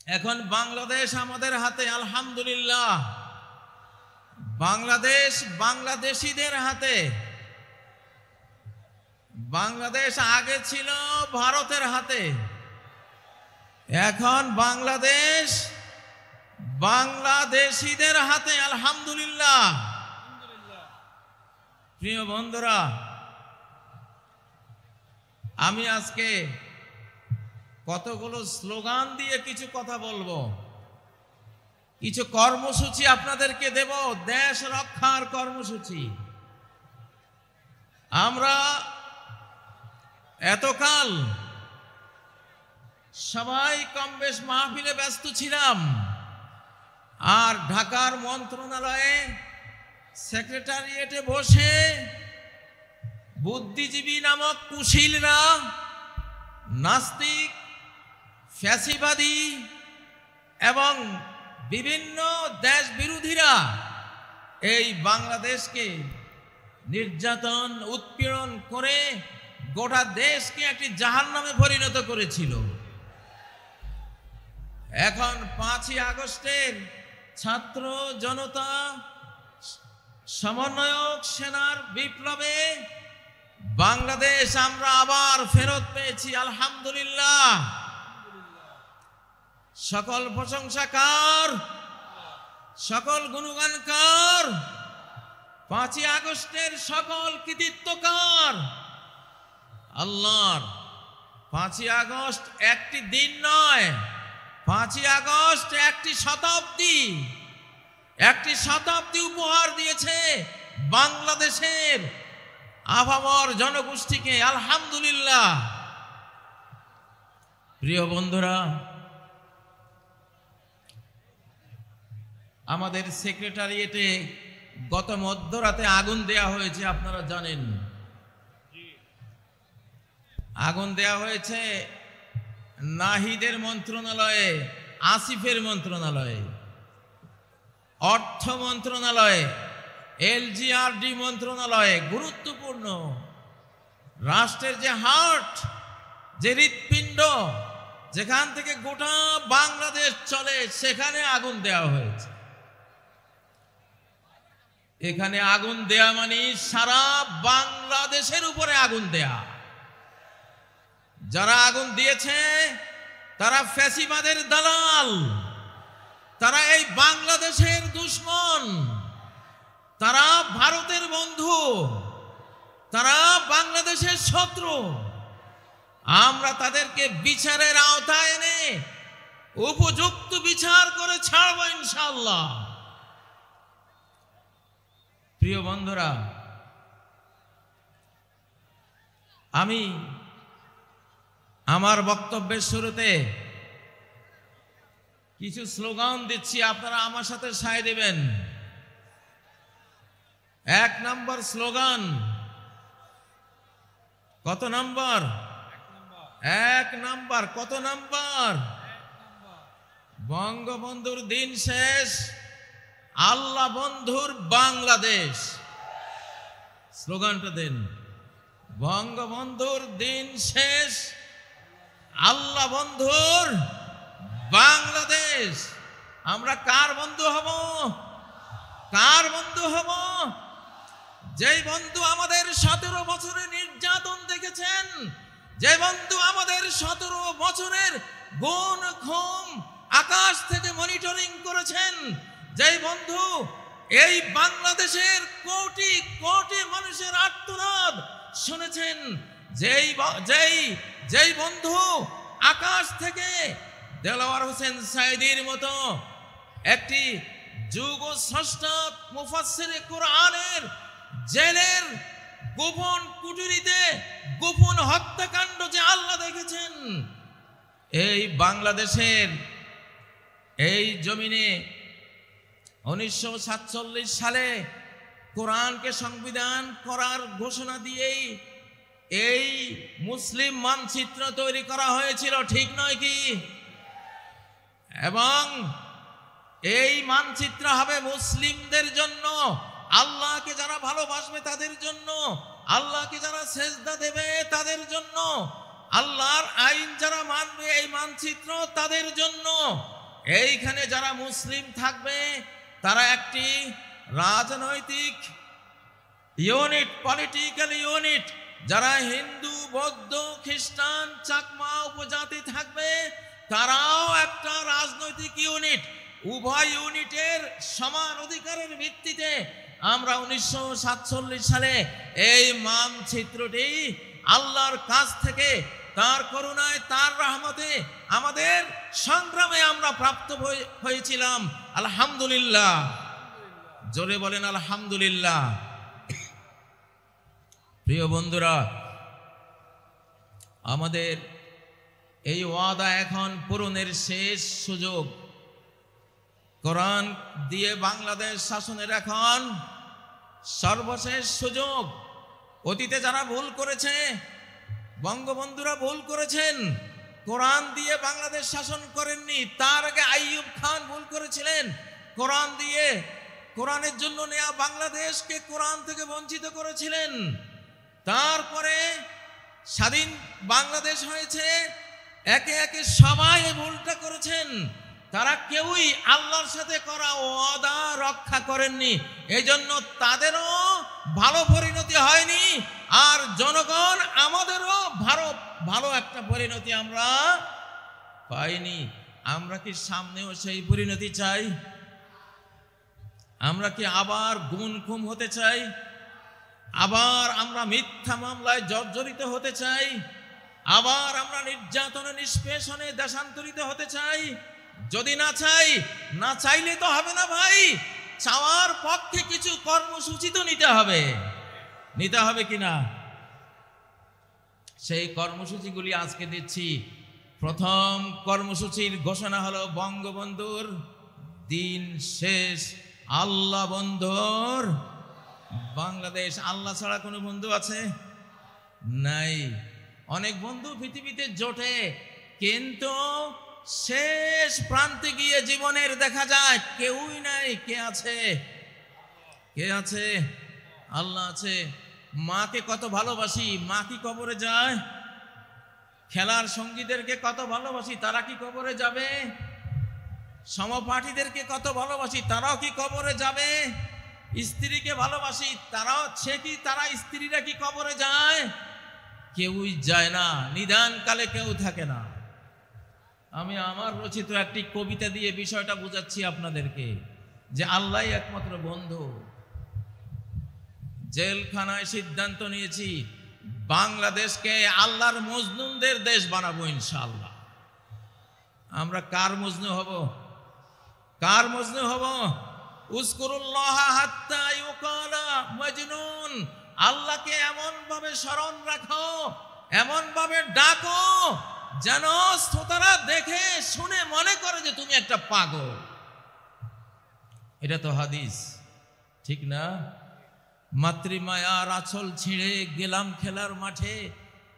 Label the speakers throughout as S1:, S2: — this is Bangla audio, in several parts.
S1: এখন বাংলাদেশ আমাদের হাতে, আলহামদুলিল্লাহ। বাংলাদেশ বাংলাদেশীদের হাতে। বাংলাদেশ আগে ছিল ভারতের হাতে, এখন বাংলাদেশ বাংলাদেশীদের হাতে, আলহামদুলিল্লাহ। প্রিয় বন্ধুরা, আমি আজকে কতগুলো স্লোগান দিয়ে কিছু কথা বলবো, কিছু কর্মসূচি আপনাদেরকে দেব, দেশ রক্ষার কর্মসূচি। আমরা এতকাল সবাই কম বেশ মাহফিলে ব্যস্ত ছিলাম, আর ঢাকার মন্ত্রণালয়ে সেক্রেটারিয়েটে বসে বুদ্ধিজীবী নামক কুশীলরা, নাস্তিক, ফ্যাসিবাদী এবং বিভিন্ন দেশ বিরোধীরা এই বাংলাদেশকে নির্যাতন উৎপীড়ন করে গোটা দেশকে একটি জাহান্নামে পরিণত করেছিল। এখন 5ই আগস্টের ছাত্র জনতা সমন্বয়ক সেনার বিপ্লবে বাংলাদেশ আমরা আবার ফেরত পেয়েছি, আলহামদুলিল্লাহ। সকল প্রশংসা কার, সকল গুণগান কার? 5ই আগস্টের সকল কৃতিত্ব কার? আল্লাহর। 5ই আগস্ট একটি দিন নয়, 5ই আগস্ট একটি শতাব্দী উপহার দিয়েছে বাংলাদেশের আভামর জনগোষ্ঠীকে, আলহামদুলিল্লাহ। প্রিয় বন্ধুরা, আমাদের সেক্রেটারিয়েটে গত মধ্যরাতে আগুন দেয়া হয়েছে, আপনারা জানেন। আগুন দেয়া হয়েছে নাহিদের মন্ত্রণালয়ে, আসিফের মন্ত্রণালয়ে, অর্থ মন্ত্রণালয়ে, এলজিআরডি মন্ত্রণালয়ে। গুরুত্বপূর্ণ রাষ্ট্রের যে হার্ট, যে হৃৎপিণ্ড, যেখান থেকে গোটা বাংলাদেশ চলে, সেখানে আগুন দেওয়া হয়েছে। এখানে আগুন দেয়া মানে সারা বাংলাদেশের উপরে আগুন দেয়া। যারা আগুন দিয়েছে তারা ফ্যাসিবাদের দালাল, তারা এই বাংলাদেশের দুশমন, তারা ভারতের বন্ধু, তারা বাংলাদেশের শত্রু। আমরা তাদেরকে বিচারের আওতায় এনে উপযুক্ত বিচার করে ছাড়ব ইনশাআল্লাহ। প্রিয় বন্ধুরা, আমি আমার বক্তব্যের শুরুতে কিছু স্লোগান দিচ্ছি, আপনারা আমার সাথে সায় দেবেন। 1 নম্বর স্লোগান। কত নম্বর? 1 নম্বর। কত নম্বর? বঙ্গবন্ধুর দিন শেষ, আল্লাহ বন্ধুর বাংলাদেশ। স্লোগানটা দেন। বঙ্গবন্ধুর দিন শেষ, আল্লাহ বন্ধুর বাংলাদেশ। আমরা কার বন্ধু হব? কার বন্ধু হব? যেই বন্ধু আমাদের 17 বছরের নির্যাতন দেখেছেন, যে বন্ধু আমাদের 17 বছরের গুণ খুম আকাশ থেকে মনিটরিং করেছেন, যেই বন্ধু এই বাংলাদেশের কোটি কোটি মানুষের আর্তনাদ শুনেছেন, যেই বন্ধু আকাশ থেকে দেলাওয়ার হোসেন সাইদির মতো একটি যুগ স্রষ্টা মুফাসসিরে কোরআনের জেলের গোপন কুঠুরিতে গোপন হত্যাকাণ্ড যে আল্লাহ দেখেছেন, এই বাংলাদেশের এই জমিনে 1947 সালে কোরআনকে সংবিধান করার ঘোষণা দিয়েই এই মুসলিম মানচিত্র তৈরি করা হয়েছিল, ঠিক নয় কি? এবং এই মানচিত্র হবে মুসলিমদের জন্য, আল্লাহকে যারা ভালোবাসবে তাদের জন্য, আল্লাহকে যারা সেজদা দেবে তাদের জন্য, আল্লাহর আইন যারা মানবে এই মানচিত্র তাদের জন্য। এইখানে যারা মুসলিম থাকবে তারা একটি রাজনৈতিক ইউনিট, পলিটিক্যাল ইউনিট। যারা হিন্দু, বৌদ্ধ, খ্রিস্টান, চাকমা উপজাতি থাকবে তারাও একটা রাজনৈতিক ইউনিট। উভয় ইউনিটের সমান অধিকারের ভিত্তিতে আমরা 1947 সালে এই মানচিত্রটি আল্লাহর কাছ থেকে তার করুণায়, তার রহমতে, আমাদের সংগ্রামে আমরা প্রাপ্ত হয়েছিলাম। আলহামদুলিল্লাহ, জোরে বলেন আলহামদুলিল্লাহ। প্রিয় বন্ধুরা, আমাদের এই ওয়াদা এখন পূরণের শেষ সুযোগ। কোরআন দিয়ে বাংলাদেশ শাসনের এখন সর্বশেষ সুযোগ। অতীতে যারা ভুল করেছে, বঙ্গবন্ধুরা ভুল করেছেন, কোরআন দিয়ে বাংলাদেশ শাসন করেননি। তার আগে আইয়ুব খান ভুল করেছিলেন, কোরআন দিয়ে কোরআনের জন্য নেয়া বাংলাদেশকে কোরআন থেকে বঞ্চিত করেছিলেন। তারপরে স্বাধীন বাংলাদেশ হয়েছে, একে একে সবাই ভুলটা করেছেন। তারা কেউই আল্লাহর সাথে করা ওয়াদা রক্ষা করেননি, এই জন্য তাদেরও ভালো পরিণতি হয়নি, আর জনগণ আমাদেরও ভালো একটা পরিণতি আমরা পাইনি। আমরা কি সামনেও সেই পরিণতি চাই? আমরা কি আবার গুম খুম হতে চাই? আবার আমরা মিথ্যা মামলায় জর্জরিত হতে চাই? আবার আমরা নির্যাতনে, নিষ্পেষণে দেশান্তরিত হতে চাই? যদি না চাই, না চাইলে তো হবে না ভাই। চাওয়ার পক্ষে কিছু কর্মসূচি তো নিতে হবে কিনা? সেই কর্মসূচিগুলি আজকে দিচ্ছি। প্রথম কর্মসূচির ঘোষণা হলো বঙ্গবন্ধুর দিন শেষ, আল্লাহ বন্ধুর বাংলাদেশ। আল্লাহ ছাড়া কোনো বন্ধু আছে? নাই। অনেক বন্ধু পৃথিবীতে জোটে, কিন্তু শেষ প্রান্তে গিয়ে জীবনের দেখা যায় কেউই নাই। কে আছে? কে আছে? আল্লাহ আছে। মাকে কত ভালোবাসি, মা কি কবরে যায়? খেলার সঙ্গীদেরকে কত ভালোবাসি, তারা কি কবরে যাবে? সমপাঠীদেরকে কত ভালোবাসি, তারাও কি কবরে যাবে? স্ত্রীকে ভালোবাসি, তারা স্ত্রীরা কি কবরে যায়? কেউই যায় না, নিদানকালে কেউ থাকে না। আমি আমার রচিত একটি কবিতা দিয়ে বিষয়টা বুঝাচ্ছি আপনাদেরকে, যে আল্লাহই একমাত্র বন্ধু। জেলখানায় সিদ্ধান্ত নিয়েছি বাংলাদেশকে আল্লাহর মজনুনদের দেশ বানাবো ইনশাআল্লাহ। আমরা কার মজনু হব? কার মজনু হব? উযকুরুল্লাহ হাত্তা ইউকালা মজনুন। আল্লাহকে এমন ভাবে স্মরণ রাখো, এমন ভাবে ডাকো যেন শ্রোতারা দেখে শুনে মনে করে যে তুমি একটা পাগল। এটা তো হাদিস, ঠিক না? মাতৃমায়ার আঁচল ছিঁড়ে গেলাম খেলার মাঠে,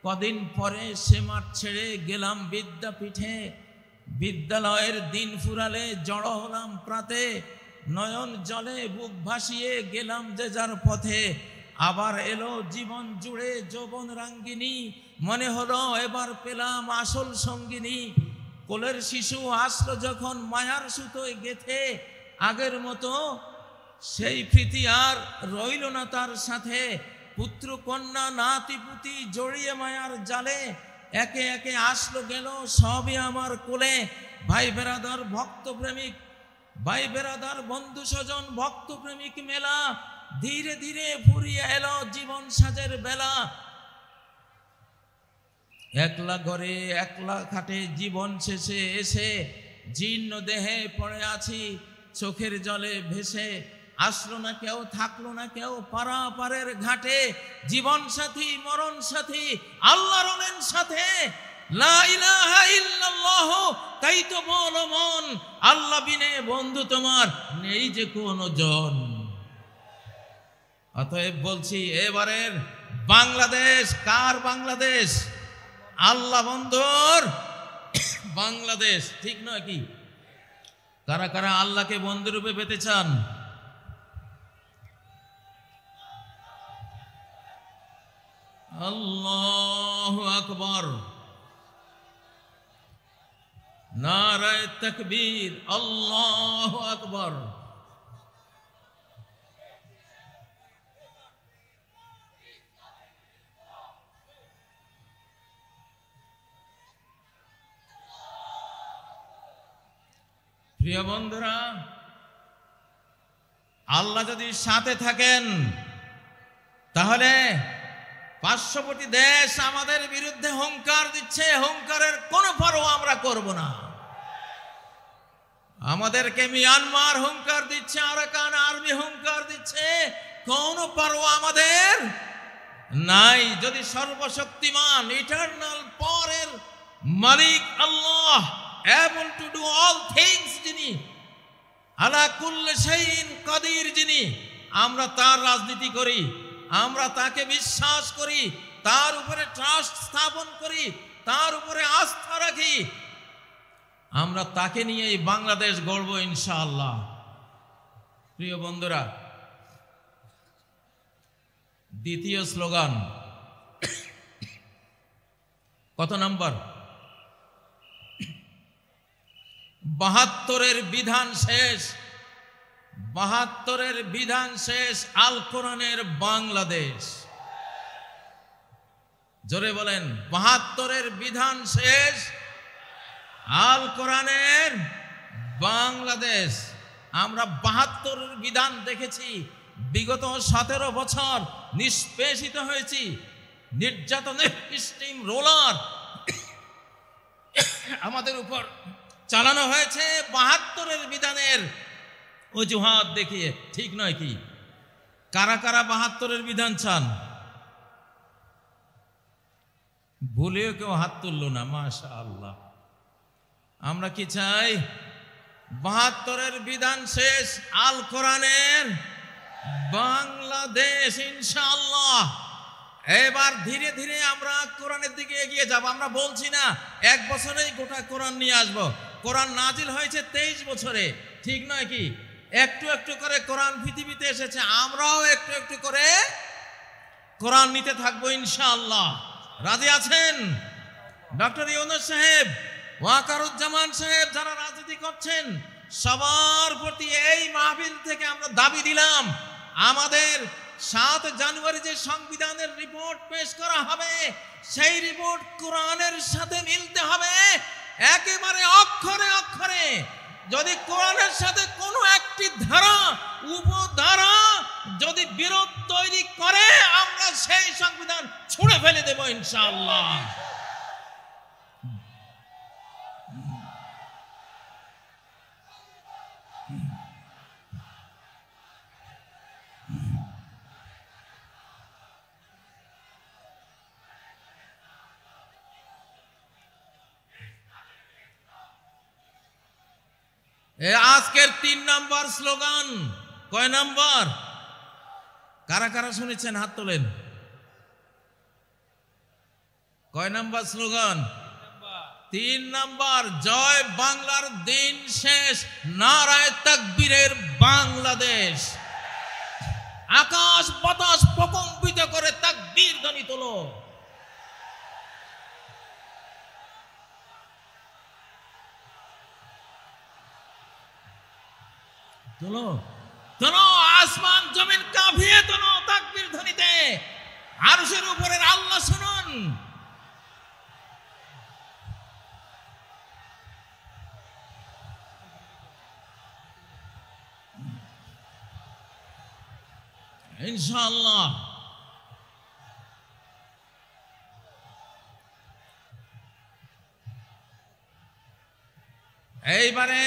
S1: কদিন পরে সে মাঠ ছেড়ে গেলাম বিদ্যাপীঠে। বিদ্যালয়ের দিন ফুরালে জড়ো হলাম প্রাতে, নয়ন জলে বুক ভাসিয়ে গেলাম যে যার পথে। আবার এলো জীবন জুড়ে যৌবন রাঙ্গিনী, মনে হলো এবার পেলাম আসল সঙ্গিনী। কোলের শিশু আসলো যখন মায়ার সুতোয় গেথে, আগের মতো সেই প্রীতি আর রইল না তার সাথে। পুত্র কন্যা নাতি পুতি জড়িয়ে মায়ার জালে, একে একে আসলো গেল সবই আমার কোলে। ভাই বেরাদার ভক্ত প্রেমিক, ভাই বেরাদার বন্ধু স্বজন ভক্ত প্রেমিক মেলা, ধীরে ধীরে ফুরিয়ে এলো জীবন সাজের বেলা। একলা ঘরে একলা খাটে জীবন শেষে এসে, জীর্ণ দেহে পড়ে আছি চোখের জলে ভেসে। আসলো না কেউ, থাকলো না কেউ পারাপারের ঘাটে, জীবন সাথী মরণ সাথী আল্লাহ রলেন সাথে। লা ইলাহা ইল্লাল্লাহ, তাই তো বলো মন, আল্লাহ বিনে বন্ধু তোমার নেই যে কোনো জন। অতএব বলছি, এবারের বাংলাদেশ কার বাংলাদেশ? আল্লাহ বন্ধুর বাংলাদেশ, ঠিক নয় কি? কারা কারা আল্লাহকে বন্ধুরূপে পেতে চান? আল্লাহু আকবার। নারায়ে তাকবীর, আল্লাহু আকবার। প্রিয় বন্ধুরা, আল্লাহ যদি সাথে থাকেন তাহলে পার্শ্ববর্তী দেশ আমাদের বিরুদ্ধে হুঙ্কার দিচ্ছে, হুঙ্কারের কোনো পরোয়া আমরা করব না। আমাদেরকে মিয়ানমার হুঙ্কার দিচ্ছে, আরাকান আর্মি হুঙ্কার দিচ্ছে, কোনো পরোয়া আমাদের নাই। যদি সর্বশক্তিমান ইটারনাল পাওয়ারের মালিক আল্লাহ, able to do all things যিনি, আলা কুল্লি শাইইন কাদির যিনি, আমরা তার রাজনীতি করি, আমরা তাকে বিশ্বাস করি, তার উপরে ট্রাস্ট স্থাপন করি, তার উপরে আস্থা রাখি, আমরা তাকে নিয়েই বাংলাদেশ গড়ব ইনশাআল্লাহ। প্রিয় বন্ধুরা, দ্বিতীয় স্লোগান কত নম্বর? ৭২-এর বিধান শেষ, ৭২-এর বিধান শেষ, আল কোরআনের বাংলাদেশ। জোরে বলেন, ৭২-এর বিধান শেষ, আল কোরআনের বাংলাদেশ। আমরা ৭২-এর বিধান দেখেছি, বিগত ১৭ বছর নিষ্পেষিত হয়েছি, নির্যাতনের স্টিম রোলার আমাদের উপর চালানো হয়েছে ৭২-এর বিধানের অজুহাত দেখিয়ে। ঠিক নয় কি? কারা কারা ৭২-এর বিধান চান? ভুলেও কেউ হাত তুলল না, মাশাআল্লাহ। আমরা কি চাই? ৭২-এর বিধান শেষ, আল কোরআনের বাংলাদেশ ইনশাআল্লাহ। এবার ধীরে ধীরে আমরা কোরআনের দিকে এগিয়ে যাব। আমরা বলছি না ১ বছরেই গোটা কোরআন নিয়ে আসব। কোরআন নাজিল হয়েছে ২৩ বছরে, ঠিক নয় কি? একটু একটু করে কোরআন পৃথিবীতে এসেছে, আমরাও একটু একটু করে কোরআন নিতে থাকবো ইনশাআল্লাহ। রাজি আছেন? ডক্টর ইউনূস সাহেব, ওয়াকারুজ্জামান সাহেব, যারা রাজনীতি করছেন, সবার প্রতি এই মাহফিল থেকে আমরা দাবি দিলাম, আমাদের ৭ জানুয়ারি যে সংবিধানের রিপোর্ট পেশ করা হবে, সেই রিপোর্ট কোরআনের সাথে মিলতে হবে একেবারে অক্ষরে অক্ষরে। যদি কোরআনের সাথে কোনো একটি ধারা, উপধারা যদি বিরোধ তৈরি করে, আমরা সেই সংবিধান ছুঁড়ে ফেলে দেব ইনশাআল্লাহ। আজকের ৩ নম্বর স্লোগান কয় নম্বর? কারা কারা শুনেছেন হাত তোলেন। কয় নম্বর স্লোগান? ৩ নম্বর। জয় বাংলার দিন শেষ, নারায়ে তাকবীরের বাংলাদেশ। আকাশ বাতাস প্রকম্পিত করে তাকবীর ধ্বনি তোলো। তোলো তোলো, আসমান জমিন কাঁপিয়ে তোলো তাকবীর ধ্বনিতে। আরশের উপরের আল্লাহ শুনুন। ইনশাআল্লাহ এইবারে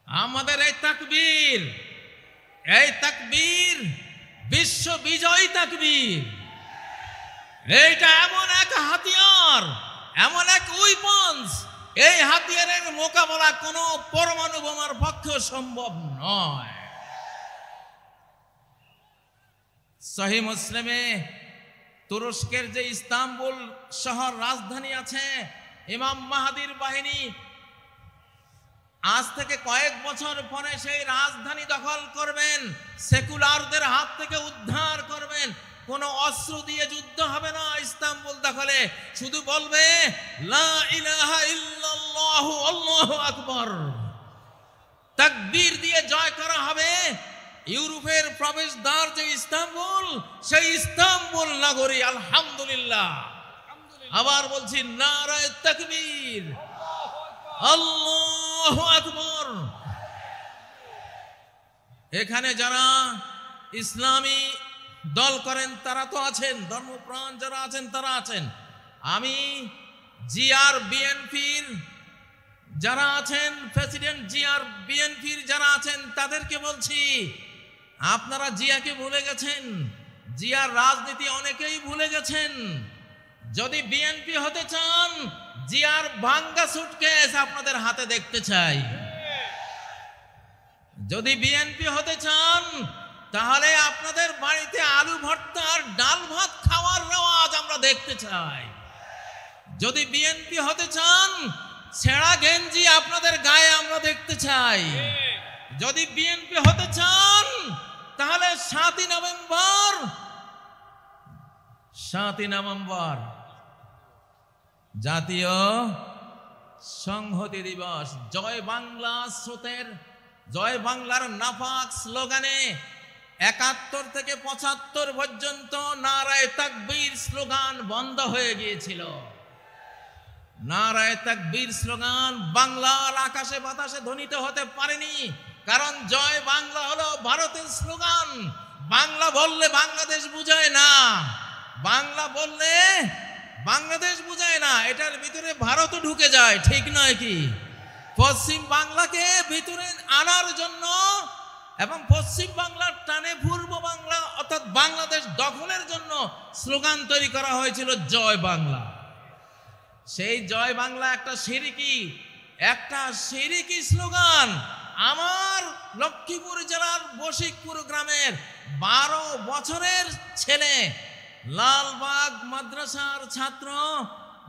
S1: আমাদের এই তাকবীর বিশ্ব বিজয়ী তাকবীর। এইটা এমন এক হাতিয়ার, এমন এক উইপন্স, এই হাতিয়ারের মোকাবেলা কোনো পরমাণু বোমার পক্ষে সম্ভব নয়। সহিহ মুসলিমে তুরস্কের যে ইস্তাম্বুল শহর রাজধানী আছে, ইমাম মাহাদির বাহিনী আজ থেকে কয়েক বছর পরে সেই রাজধানী দখল করবেন, সেকুলারদের হাত থেকে উদ্ধার করবেন। কোন অস্ত্র দিয়ে যুদ্ধ হবে না ইস্তাম্বুল দখলে, শুধু বলবে লা ইলাহা ইল্লাল্লাহু আল্লাহু আকবার, তাকবীর দিয়ে জয় করা হবে। ইউরোপের প্রবেশদ্বার যে ইস্তাম্বুল, সেই ইস্তাম্বুল নগরী আলহামদুলিল্লাহ। আবার বলছি নারায়ে তাকবীর, আল্লাহু আকবার। এখানে যারা ইসলামী দল করেন তারা তো আছেন, ধর্মপ্রাণ যারা আছেন তারা আছেন। আমি জিআর বিএনপির যারা আছেন, প্রেসিডেন্ট জিআর বিএনপির যারা আছেন তাদেরকে বলছি, আপনারা জিয়াকে ভুলে গেছেন, জিয়ার রাজনীতি অনেকেই ভুলে গেছেন। যদি বিএনপি হতে চান, জিয়ার ভাঙ্গা সুটকেস আপনাদের হাতে দেখতে চাই। যদি বিএনপি হতে চান, তাহলে আপনাদের বাড়িতে আলু ভর্তা আর ডাল ভাত খাওয়ার রেওয়াজ আমরা দেখতে চাই। যদি বিএনপি হতে চান, ছেঁড়া গেঞ্জি আপনাদের গায়ে আমরা দেখতে চাই। যদি বিএনপি হতে চান, তাহলে 7ই নভেম্বর জাতীয় সংহতি দিবস, জয় বাংলা স্রোতের, জয় বাংলার নাপাক স্লোগানে 71 থেকে 75 পর্যন্ত নারায়ে তাকবীর স্লোগান বন্ধ হয়ে গিয়েছিল। নারায়ে তাকবীর স্লোগান বাংলার আকাশে বাতাসে ধ্বনিত হতে পারেনি, কারণ জয় বাংলা হলো ভারতের স্লোগান। বাংলা বললে বাংলাদেশ বুঝায় না, বাংলা বললে বাংলাদেশ বুঝায় না, এটার ভিতরে ভারতও ঢুকে যায়, ঠিক নয় কি? পশ্চিম বাংলাকে ভিতরে আনার জন্য এবং পশ্চিম বাংলার টানে পূর্ব বাংলা অর্থাৎ বাংলাদেশ দখলের জন্য স্লোগান তৈরি করা হয়েছিল জয় বাংলা। সেই জয় বাংলা একটা সিরিকি স্লোগান। আমার লক্ষ্মীপুর জেলার বশিকপুর গ্রামের 12 বছরের ছেলে, লালবাগ মাদ্রাসার ছাত্র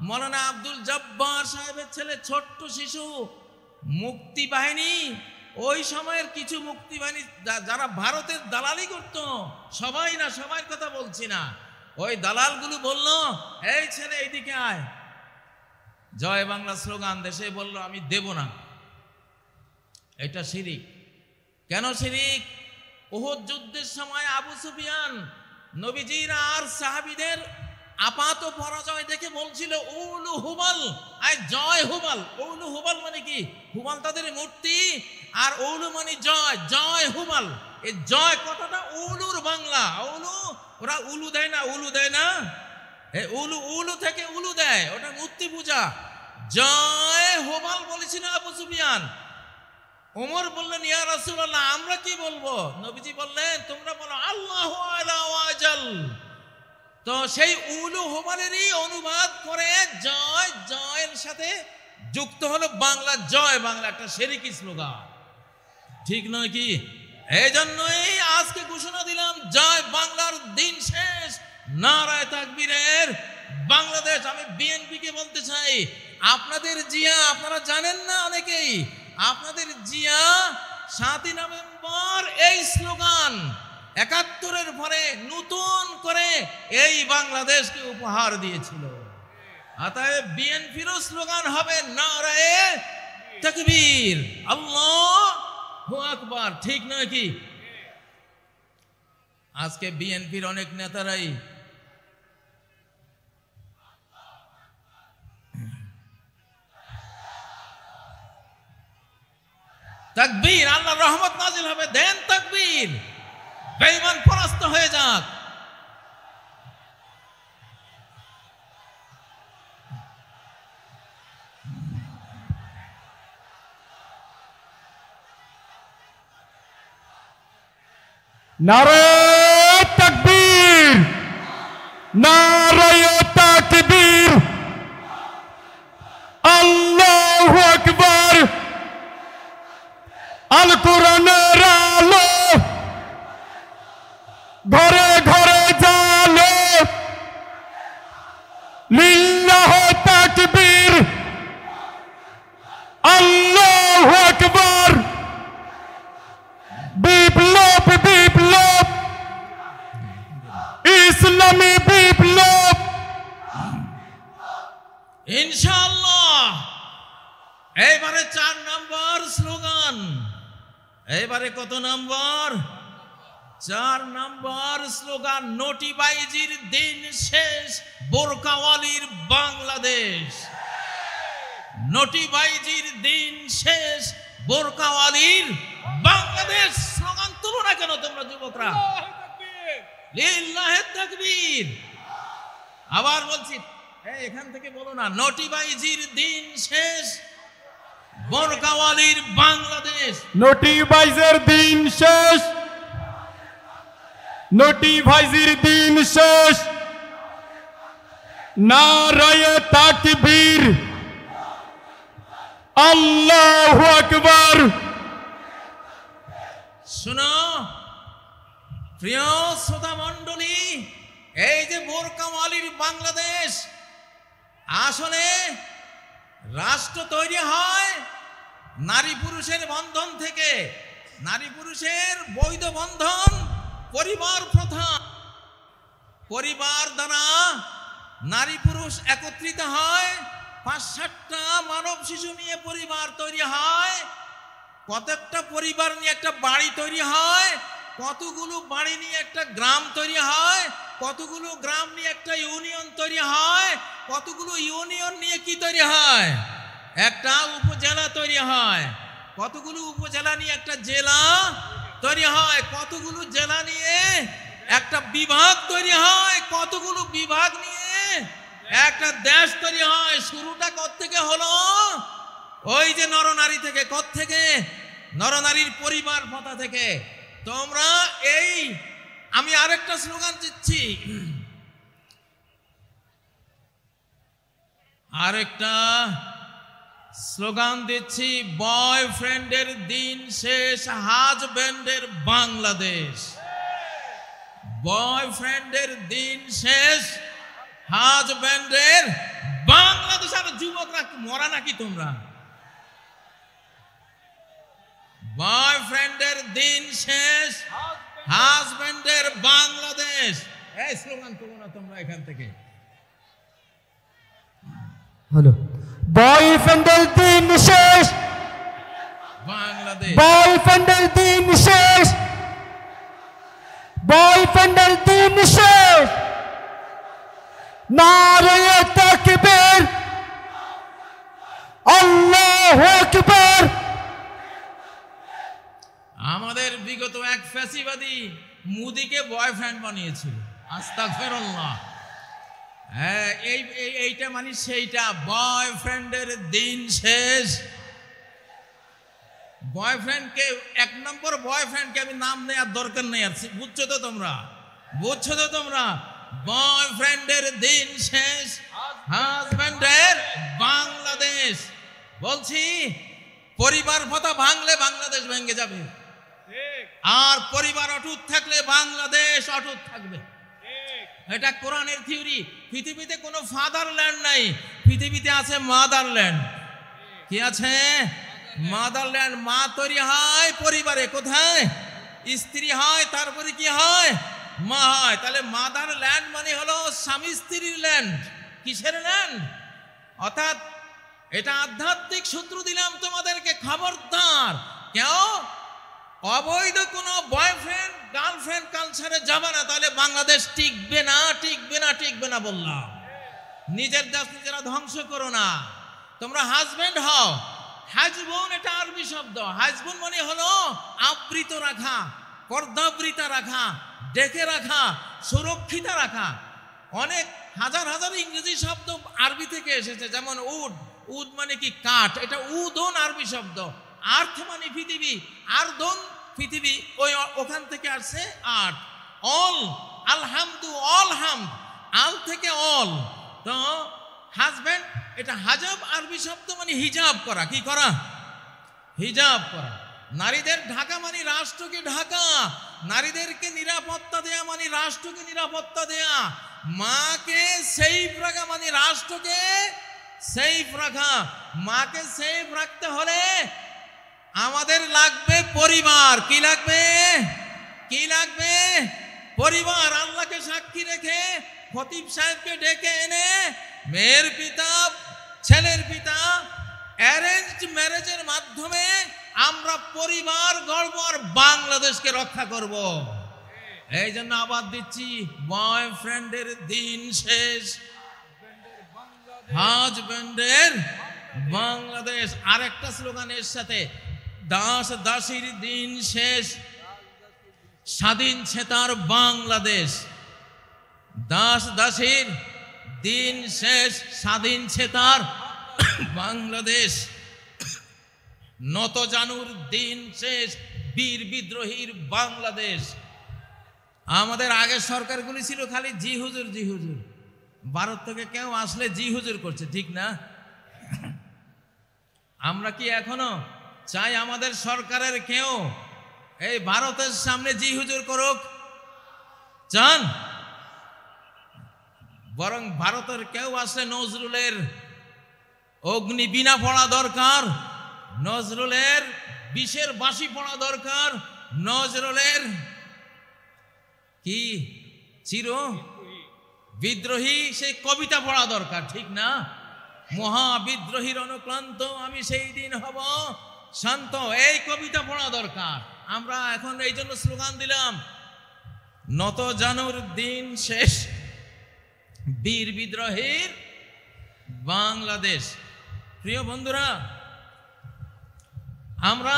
S1: মৌলানা আব্দুল জব্বার সাহেবের ছেলে, ছোট্ট শিশু, মুক্তি বাহিনী, ওই সময়ের কিছু মুক্তি বাহিনী যারা ভারতের দালালি করত, সবাই না, সবার কথা বলছি না, ওই দালালগুলো বলল, এই ছেলে এইদিকে আয়, জয় বাংলা স্লোগান দেশে বলল, আমি দেব না। এটা শিরিক। কেন শিরিক? উহুদ যুদ্ধের সময় আবু সুফিয়ান নবীজির আর সাহাবীদের আপাত পরাজয় দেখে বলছিল উলু হুবাল, আয় জয় হুবাল। উলু হুবাল মানে কি? হুবাল তাদের মূর্তি, আর উলু মানে জয়, জয় হুবাল। এই জয় কথাটা উলুর বাংলা। উলু, ওরা উলু দেয় না, উলু দেয় না, এই উলু, উলু থেকে উলু দেয়, ওটা মূর্তি পূজা। জয় হুবাল বলেছিল আবু সুফিয়ান। ওমর বললেন, ইয়া রাসূলুল্লাহ, আমরা কি বলবো? নবীজি বললেন, তোমরা বলো আল্লাহু আলা ওয়াজাল। তো সেই উলু হুবালেরই অনুবাদ করে জয়, জয়ের সাথে যুক্ত হলো বাংলা জয় বাংলা, একটা শিরকি স্লোগান, ঠিক নয় কি? এই জন্যই আজকে ঘোষণা দিলাম, জয় বাংলার দিন শেষ, নারায়ে তাকবীরের বাংলাদেশ। আমি বিএনপিকে বলতে চাই, আপনাদের জিয়া, আপনারা জানেন না অনেকেই, আপনাদের জিয়া 7ই নভেম্বর এই স্লোগান 71-এর পরে নতুন করে এই বাংলাদেশকে উপহার দিয়েছিল। অতএব বিএনপিরও স্লোগান হবে নারায়ে তাকবীর, আল্লাহু আকবার, ঠিক নয় কি? আজকে বিএনপির অনেক নেতারাই তাকবীর, আল্লাহর রহমত নাজিল হবে, দেন তাকবীর, বেঈমান পরাস্ত হয়ে যাক।
S2: নারায়ে তাকবীর, নারায়ে তাকবীর, আল্লাহু আকবার। আল কোরআনের আলো ঘরে ঘরে জালো, লিল্লাহ তাকবীর, আল্লাহু আকবার। বিপ্লব বিপ্লব, ইসলাম
S1: এবারে কত নম্বর? 4 নম্বর স্লোগান, নোটিবাইজির দিন শেষ, বোরকাওয়ালির বাংলাদেশ। নোটিবাইজির দিন শেষ, বোরকাওয়ালির বাংলাদেশ। স্লোগান তুলো না কেন তোমরা যুবকরা? লিল্লাহে তাকবীর। আবার বলছি, এখান থেকে বলো না, নোটিবাইজির দিন শেষ, বোরকাওয়ালির বাংলাদেশ।
S2: নোটিবাইজের দিন শেষ, নোটিবাইজির দিন শেষ। নারায়ে তাকবীর, আল্লাহু আকবার।
S1: শুনো প্রিয় শ্রোতা মণ্ডলী, এই যে বোরকাওয়ালির বাংলাদেশ, আসলে রাষ্ট্র তৈরি হয় নারী পুরুষের বন্ধন থেকে। নারী পুরুষের বৈধ বন্ধন পরিবার প্রথা। পরিবার দ্বারা নারী পুরুষ একত্রিত হয়, 5-7টা মানব শিশু নিয়ে পরিবার তৈরি হয়। কতটা পরিবার নিয়ে একটা বাড়ি তৈরি হয়, কতগুলো বাড়ি নিয়ে একটা গ্রাম তৈরি হয়, কতগুলো গ্রাম নিয়ে একটা ইউনিয়ন তৈরি হয়, কতগুলো ইউনিয়ন নিয়ে কি তৈরি হয়? একটা উপজেলা তৈরি হয়, কতগুলো উপজেলা নিয়ে একটা জেলা তৈরি হয়, কতগুলো জেলা নিয়ে একটা বিভাগ তৈরি হয়, কতগুলো বিভাগ নিয়ে একটা দেশ তৈরি হয়। শুরুটা কোত্থেকে হলো? ওই যে নরনারী থেকে। কোত্থেকে? নরনারীর পরিবার প্রথা থেকে। তোমরা এই, আমি আরেকটা স্লোগান দিচ্ছি, আরেকটা স্লোগান দিচ্ছি, বয়ফ্রেন্ডের দিন শেষ, হাজব্যান্ডের বাংলাদেশ। বয়ফ্রেন্ডের দিন শেষ, হাজব্যান্ডের বাংলাদেশ। আর যুবকরা মরা নাকি তোমরা? বয়ফ্রেন্ডের দিন শেষ, হাজব্যান্ডের বাংলাদেশ। এই স্লোগান তুলো না তোমরা এখান থেকে।
S2: হ্যালো, বয়ফ্রেন্ডের দিন শেষ,
S1: বাংলাদেশ।
S2: বয়ফ্রেন্ডের দিন শেষ, বয়ফ্রেন্ডের দিন শেষ। নারায়ে তাকবীর, আল্লাহু আকবার।
S1: আমাদের বিগত এক ফ্যাসিবাদী মুদিকে বয়ফ্রেন্ড বানিয়েছিল। আস্তাগফিরুল্লাহ। হ্যাঁ, এইটা মানে সেইটা, বয়ফ্রেন্ডের দিন শেষ। বয়ফ্রেন্ডকে, 1 নম্বর বয়ফ্রেন্ডকে আমি নাম নেওয়ার দরকার নেই আর, বুঝছো তো তোমরা? বুঝছো তো তোমরা? বয়ফ্রেন্ডের দিন শেষ, হাজব্যান্ডের বাংলাদেশ। বলছি, পরিবার প্রথা ভাঙলে বাংলাদেশ ভেঙে যাবে, আর পরিবার অটুট থাকলে বাংলাদেশ অটুট থাকবে। এটা কোরআনের থিওরি। পৃথিবীতে কোনো ফাদারল্যান্ড নাই, পৃথিবীতে আছে মাদারল্যান্ড। কি আছে? মাদারল্যান্ড। মা তৈরি হয় পরিবারে। কোথায়? স্ত্রী হয়, তারপরে কি হয়? মা হয়। তাহলে মাদারল্যান্ড মানে হলো স্বামী স্ত্রীর ল্যান্ড। কিসের ল্যান্ড? অর্থাৎ এটা আধ্যাত্মিক সূত্র দিলাম তোমাদেরকে, খবরদার কেউ অবৈধ কোনো বয়ফ্রেন্ড গার্লফ্রেন্ড কালচারে যাবে না, তাহলে বাংলাদেশ টিকবে না, টিকবে না, টিকবে না বললাম। নিজের দেশ নিজেরা ধ্বংস করো না। তোমরা হাজবেন্ড হও। হাজবুন এটা আরবি শব্দ। হাজবুন মানে হলো আবৃত রাখা, পর্দাবৃতা রাখা, ডেকে রাখা, সুরক্ষিত রাখা। অনেক হাজার হাজার ইংরেজি শব্দ আরবি থেকে এসেছে, যেমন উড। উড মানে কি? কাঠ। এটা উদন আরবি শব্দ। আর্থ মানে পৃথিবী, আর্দন পৃথিবী, ওই ওখান থেকে আসছে আর্থ। অল, আলহামদু, অল হামদ, আল থেকে অল। তো হাজব্যান্ড এটা হাজাব আরবি শব্দ মানে হিজাব করা। কি করা? হিজাব করা। নারীদের ঢাকা মানে রাষ্ট্রকে ঢাকা, নারীদেরকে নিরাপত্তা দেয়া মানে রাষ্ট্রকে নিরাপত্তা দেয়া, মাকে সেফ রাখা মানে রাষ্ট্রকে সেফ রাখা। মাকে সেফ রাখতে হলে আমাদের লাগবে পরিবার। কি লাগবে? কি লাগবে? পরিবার। আল্লাহকে সাক্ষী রেখে খতিব সাহেবকে ডেকে এনে মেয়ের পিতা, ছেলের পিতা অ্যারেঞ্জড ম্যারেজের মাধ্যমে আমরা পরিবার গড়ব আর বাংলাদেশকে রক্ষা করব। এই জন্য আবার দিচ্ছি, বয়ফ্রেন্ডের দিন শেষ, হাজব্যান্ডের বাংলাদেশ। আরেকটা স্লোগানের সাথে, দাস দাসীর দিন শেষ, স্বাধীন চেতার বাংলাদেশ। দাস দাসীর দিন শেষ, স্বাধীন চেতার বাংলাদেশ। নত জানুর দিন শেষ, বীর বিদ্রোহীর বাংলাদেশ। আমাদের আগের সরকারগুলি ছিল খালি জি হুজুর জি হুজুর। ভারত থেকে কেউ আসলে জি হুজুর করছে, ঠিক না? আমরা কি এখনো চাই আমাদের সরকারের কেউ এই ভারতের সামনে জি হুজুর করুক? চান? বরং ভারতের কেউ আসলে নজরুলের অগ্নিবীণা পড়া দরকার, নজরুলের বিষের বাঁশি পড়া দরকার, নজরুলের কি চির বিদ্রোহী সেই কবিতা পড়া দরকার, ঠিক না? মহাবিদ্রোহীর অনুক্রান্ত আমি সেই দিন হব শান্ত, এই কবিতা পড়া দরকার। আমরা এখন এই জন্য স্লোগান দিলাম, নত জানুর দিন শেষ, বীর বিদ্রোহীর বাংলাদেশ। প্রিয় বন্ধুরা, আমরা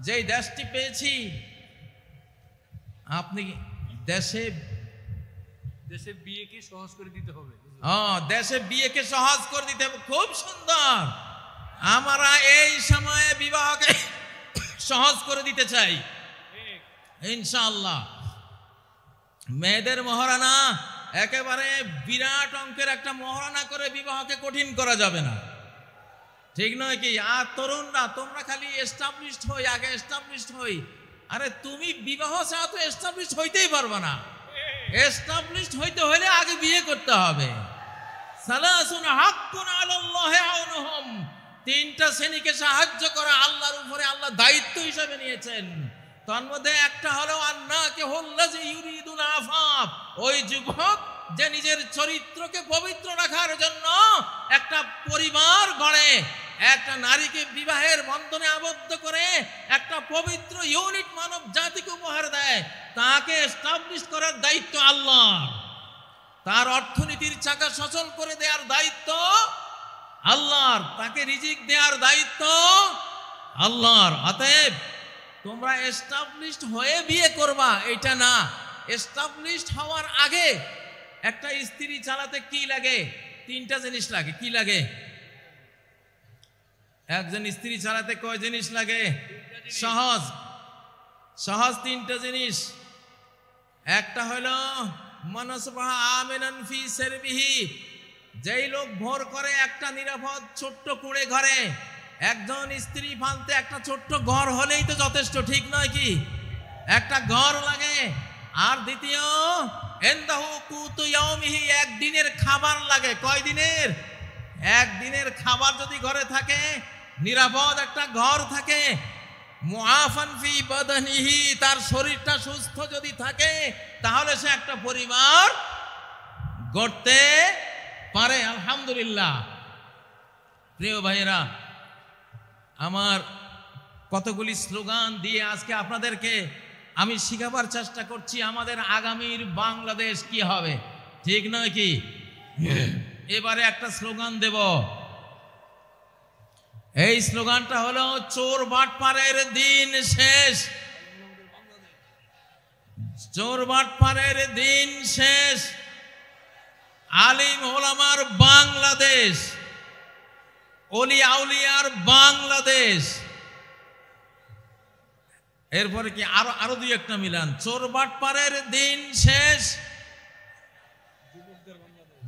S1: যেই দেশটি পেয়েছি, আপনি দেশে
S3: বিয়েকে সহজ করে দিতে হবে।
S1: দেশে বিয়েকে সহজ করে দিতে হবে, খুব সুন্দর। আমরা এই সময়ে বিবাহকে সহজ করে দিতে চাই ইনশাআল্লাহ। মেয়েদের মহারানা একেবারে বিরাট অঙ্কের একটা মহারানা করে বিবাহকে কঠিন করা যাবে না, ঠিক নয় কি? আর তরুণরা তোমরা খালি এস্টাবলিশড হই, আগে এস্টাবলিশড হই। আরে তুমি বিবাহ ছাড়া তো এস্টাবলিশড হইতেই পারবে না। এস্টাবলিশড হইতে হলে আগে বিয়ে করতে হবে। সালাসুন হাক্কুন আলাল্লাহি আউনুহুম, তিনটা শ্রেণীকে সাহায্য করা আল্লাহর উপরে আল্লাহ দায়িত্ব হিসেবে নিয়েছেন। তার মধ্যে একটা হলো আন্নাকে হুল্লাজি ইউরিদুল আফাফ, ওই যুবক যে নিজের চরিত্রকে পবিত্র রাখার জন্য একটা পরিবার গড়ে, একটা নারীকে বিবাহের বন্ধনে আবদ্ধ করে একটা পবিত্র ইউনিট মানব জাতিকে উপহার দেয়, তাকে এস্টাবলিশ করার দায়িত্ব আল্লাহর। তার অর্থনীতির চাকা সচল করে দেওয়ার দায়িত্ব আল্লাহর, তাকে রিজিক দেওয়ার দায়িত্ব আল্লাহর। অতএব তোমরা এস্টাবলিশড হয়ে বিয়ে করবা এটা না, এস্টাবলিশড হওয়ার আগে একটা স্ত্রী চালাতে কি লাগে? তিনটা জিনিস লাগে। কি লাগে? একজন স্ত্রী চালাতে কয় জিনিস লাগে? সহজ সহজ তিনটা জিনিস। একটা হলো মানসবাহা আমিনান ফি সারবিহি, যেই লোক ভোর করে একটা নিরাপদ ছোট্ট কুড়ে ঘরে, একজন স্ত্রী ফালতে একটা ছোট্ট ঘর হলেই তো যথেষ্ট, ঠিক নয় কি? একটা ঘর লাগে। আর দ্বিতীয় ইনদাহু কুতু ইয়াউমিহি, একদিনের খাবার লাগে। কয় দিনের? একদিনের খাবার যদি ঘরে থাকে, নিরাপদ একটা ঘর থাকে, মুআফান ফি বাদানিহি, তার শরীরটা সুস্থ যদি থাকে, তাহলে সে একটা পরিবার গড়তে পারে। আলহামদুলিল্লাহ। প্রিয় ভাইয়েরা আমার, কতগুলি স্লোগান দিয়ে আজকে আপনাদেরকে আমি শিখাবার চেষ্টা করছি আমাদের আগামীর বাংলাদেশ কি হবে, ঠিক নয় কি? এবারে একটা স্লোগান দেব। এই স্লোগানটা হলো, চোর বাটপারের দিন শেষ, চোর বাটপারের দিন শেষ, আলিম ওলামার বাংলাদেশ, অলি আউলিয়ার বাংলাদেশ। এরপরে কি আরো দুই একটা মিলান, চোর বাটপারের দিন শেষ,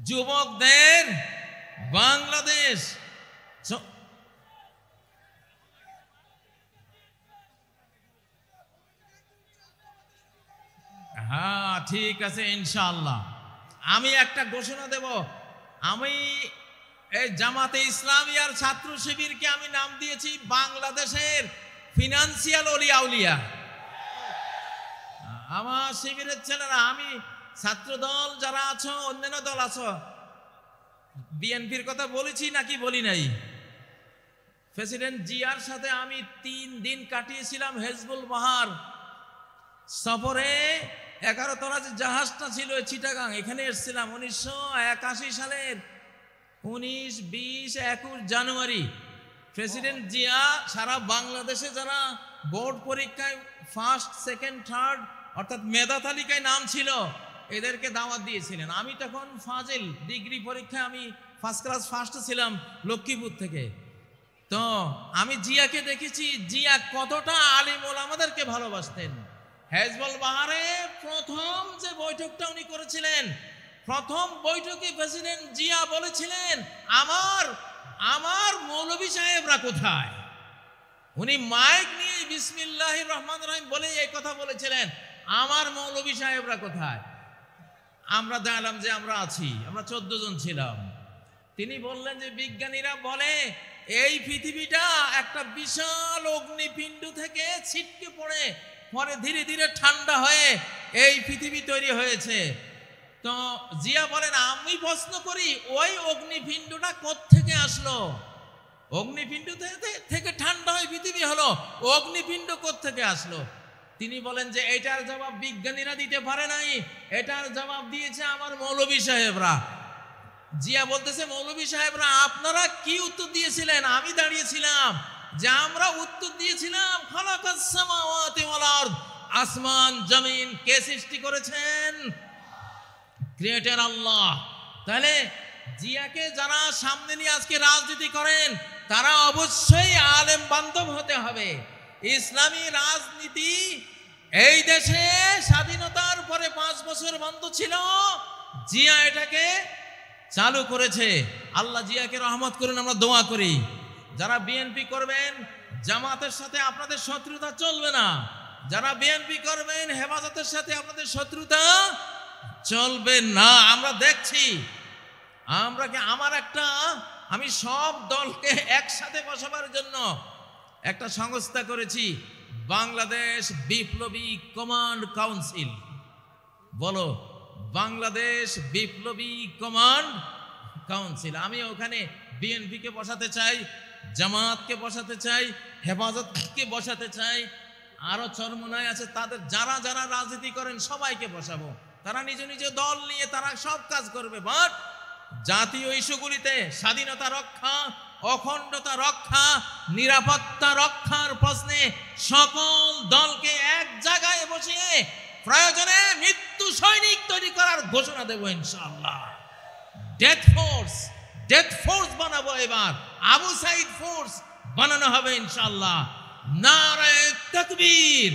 S1: যুবকদের বাংলাদেশ। হ্যাঁ, ঠিক আছে ইনশাআল্লাহ। আমি একটা ঘোষণা দেব, আমি এই জামাতে ইসলামিয়ার ছাত্র শিবিরকে আমি নাম দিয়েছি বাংলাদেশের ফিনান্সিয়াল অলি আউলিয়া। আমার শিবিরের ছেলেরা, আমি ছাত্র দল যারা আছো, অন্যান্য দল আছো, বিএনপির কথা বলেছি নাকি বলি নাই? প্রেসিডেন্ট জিয়ার সাথে আমি 3 দিন কাটিয়েছিলাম হেজবুল বাহার সফরে। 11 তলা যে জাহাজটা ছিল চিটাগাং, এখানে এসেছিলাম 1981 সালের 19, 20, 21 জানুয়ারি। প্রেসিডেন্ট জিয়া সারা বাংলাদেশে যারা বোর্ড পরীক্ষায় ফার্স্ট, সেকেন্ড, থার্ড অর্থাৎ মেধা তালিকায় নাম ছিল এদেরকে দাওয়াত দিয়েছিলেন। আমি তখন ফাজিল ডিগ্রি পরীক্ষায় আমি ফার্স্ট ক্লাস ফার্স্ট ছিলাম লক্ষ্মীপুর থেকে। তো আমি জিয়াকে দেখেছি জিয়া কতটা আলিম ওলামাদেরকে ভালোবাসতেন। হেজবুল বাহারে প্রথম যে বৈঠকটা উনি করেছিলেন, প্রথম বৈঠকে প্রেসিডেন্ট জিয়া বলেছিলেন আমার মৌলভী সাহেবরা কোথায়। উনি মাইক নিয়ে বিসমিল্লাহির রহমানির রহিম বলে এই কথা বলেছিলেন, আমার মৌলভী সাহেবরা কোথায়। আমরা জানলাম যে আমরা আছি, আমরা 14 জন ছিলাম। তিনি বললেন যে বিজ্ঞানীরা বলে এই পৃথিবীটা একটা বিশাল অগ্নিপিণ্ড থেকে ছিটকে পড়ে পরে ধীরে ধীরে ঠান্ডা হয়ে এই পৃথিবী তৈরি হয়েছে। তো জিয়া বলেন আমি প্রশ্ন করি ওই অগ্নিপিণ্ডটা কোত্থেকে আসলো? অগ্নিপিণ্ড থেকে ঠান্ডা হয়ে পৃথিবী হলো, অগ্নিপিণ্ড কোত্থেকে আসলো? তিনি বলেন যে এটার জবাব বিজ্ঞানীরা দিতে পারে নাই, এটার জবাব দিয়েছে আমার মৌলভী সাহেবরা। জিয়া বলতেছে মৌলভী সাহেবরা আপনারা কি উত্তর দিয়েছিলেন? আমি দাঁড়িয়েছিলাম যে আমরা উত্তর দিয়েছিলাম খালাকাস সামাওয়াতি ওয়াল আরদ, আসমান জমিন কে সৃষ্টি করেছেন? ক্রিয়েটর আল্লাহ। তাহলে জিয়াকে যারা সামনে নিয়ে আজকে রাজনীতি করেন তারা অবশ্যই আলেম বান্ধব হতে হবে। ইসলামী রাজনীতি এই দেশে স্বাধীনতার পরে 5 বছর বন্ধ ছিল, জিয়া এটাকে চালু করেছে। আল্লাহ জিয়াকে রহমত করুন, আমরা দোয়া করি। যারা বিএনপি করবেন জামাতের সাথে আপনাদের শত্রুতা চলবে না, যারা বিএনপি করবেন হেফাজতের সাথে আপনাদের শত্রুতা চলবে না। আমরা দেখছি আমি সব দলকে একসাথে বসাবার জন্য একটা সংস্থা করেছি, বাংলাদেশ বিপ্লবী কমান্ড কাউন্সিল। বলো বাংলাদেশ বিপ্লবী কমান্ড কাউন্সিল। আমি ওখানে বিএনপিকে বসাতে চাই, জামাতকে বসাতে চাই, হেফাজতকে বসাতে চাই, আরো চরমনায় আছে তাদের যারা যারা রাজনীতি করেন সবাইকে বসাবো। তারা নিজ নিজ দল নিয়ে তারা সব কাজ করবে, বাট জাতীয় ইস্যুগুলিতে স্বাধীনতা রক্ষা, অখণ্ডতা রক্ষা, নিরাপত্তা রক্ষার প্রশ্নে সকল দলকে এক জায়গায় বসিয়ে প্রয়োজনে মৃত্যু সৈনিক তৈরি করার ঘোষণা দেব ইনশাআল্লাহ। ডেথ ফোর্স বানাবো, এবার আবু সাইদ ফোর্স বানানো হবে ইনশাআল্লাহ। নারায়ে তাকবীর।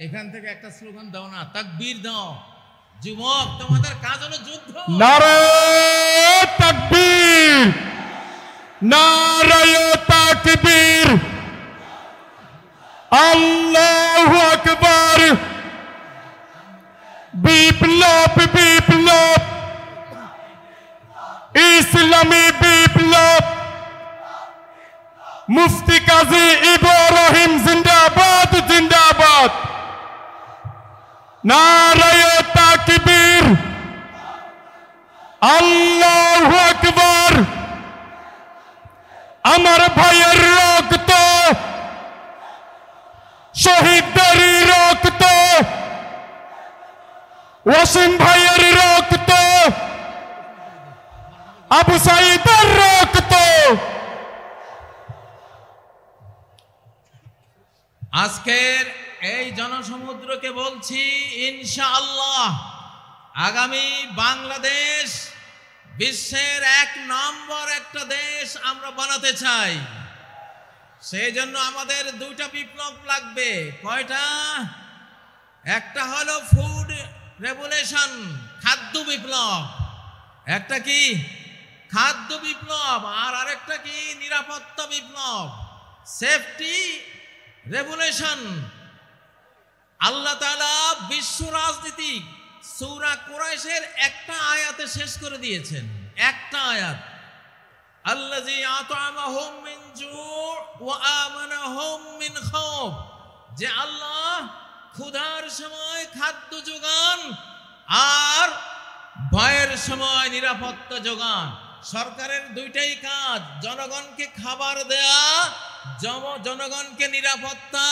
S1: এখান থেকে একটা স্লোগান দাও না, তাকবীর দাও। যুবক তোমাদের কাজ হলো যুদ্ধ।
S2: নারায়ে তাকবীর, নারায়ে তাকবীর, আল্লাহু আকবার। বিপ্লব বিপ্লব, ইসলামী বিপ্লব। মুফতি কাজী ইব্রাহিম জিন্দাবাদ জিন্দাবাদ। নারায়ে তাকবীর, আল্লাহু আকবার। আমার ভাইয়ের রক্ত, শহীদদের রক্ত, ওয়াসিম ভাইয়ের রক্ত, আবু সাইদের রক্ত।
S1: আজকের এই জনসমুদ্রকে বলছি ইনশাআল্লাহ আগামী বাংলাদেশ বিশ্বের 1 নম্বর একটা দেশ আমরা বানাতে চাই। সেই জন্য আমাদের 2টা বিপ্লব লাগবে। কয়টা? একটা হলো ফুড রেভলিউশন, খাদ্য বিপ্লব। একটা কি? খাদ্য বিপ্লব। আর আরেকটা কি? নিরাপত্তা বিপ্লব। Safety regulation. আল্লাহ তাআলা বিশ্ব রাজনীতি সূরা কুরাইশের একটা আয়াতে শেষ করে দিয়েছেন, একটা আয়াত, আল্লাযী আত'আমাহুম মিন জু' ওয়া আমানাহুম মিন খাউফ, যে আল্লাহ ক্ষুধার সময় খাদ্য যোগান আর ভয়ের সময় নিরাপত্তা যোগান। সরকারের দুইটাই কাজ, জনগণকে খাবার দেয়া, জনগণকে নিরাপত্তা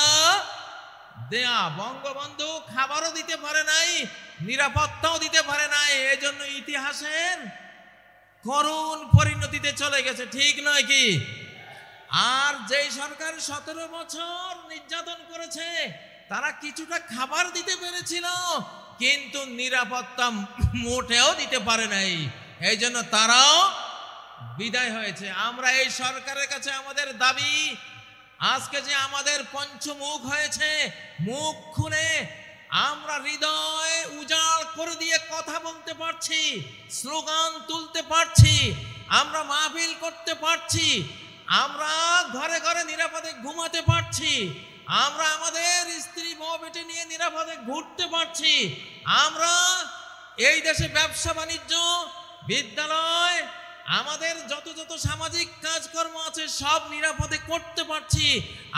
S1: দেয়া। বঙ্গবন্ধু খাবারও দিতে পারে নাই, নিরাপত্তাও দিতে পারে নাই, এজন্য ইতিহাসের করুণ পরিণতিতে চলে গেছে, ঠিক নয় কি? আর যেই সরকার 17 বছর নির্যাতন করেছে তারা কিছুটা খাবার দিতে পেরেছিল, কিন্তু নিরাপত্তা মোটেও দিতে পারে নাই, এই জন্য তারাও বিদায় হয়েছে। আমরা এই সরকারের কাছে আমাদের দাবি, আজকে যে আমাদের পঞ্চমুখ হয়েছে, মুখ খুলে আমরা হৃদয় উজাড় করে দিয়ে কথা বলতে পারছি, স্লোগান তুলতে পারছি, আমরা মাহফিল করতে পারছি, আমরা ঘরে ঘরে নিরাপদে ঘুমাতে পারছি, আমরা আমাদের স্ত্রী বউ বেটে নিয়ে নিরাপদে ঘুরতে পারছি, আমরা এই দেশে ব্যবসা বাণিজ্য, বিদ্যালয়, আমাদের যত যত সামাজিক কাজকর্ম আছে সব নিরাপদে করতে পারছি।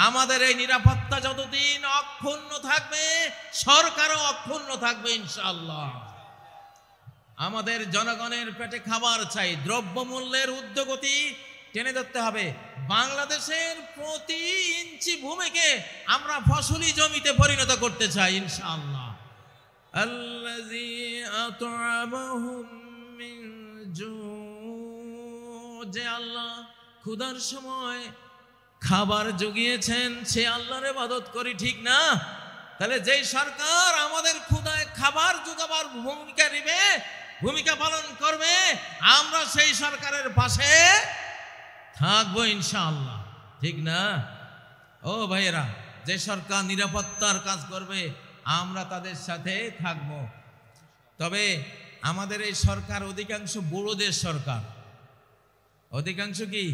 S1: আমাদের এই নিরাপত্তা যতদিন অক্ষুণ্ণ থাকবে, সরকারও অক্ষুণ্ণ থাকবে ইনশাআল্লাহ। আমাদের জনগণের পেটে খাবার চাই, দ্রব্যমূল্যের ঊর্ধ্বগতি টেনে ধরতে হবে। বাংলাদেশের প্রতি ইঞ্চি ভূমিকে আমরা ফসলি জমিতে পরিণত করতে চাই ইনশাআল্লাহ। আল্লাযী আত'আমাহুম মিন জু', যে আল্লাহ ক্ষুধার সময় খাবার জুগিয়েছেন, সে আল্লাহর ইবাদত করি, ঠিক না? তাহলে যেই সরকার আমাদের ক্ষুধায় খাবার জোগাবার ভূমিকা পালন করবে, আমরা সেই সরকারের পাশে থাকবো ইনশাআল্লাহ, ঠিক না? ও ভাইয়েরা, যে সরকার নিরাপত্তার কাজ করবে আমরা তাদের সাথে থাকব। তবে আমাদের এই সরকার অধিকাংশ বড়দের সরকার, অধিকাংশ কি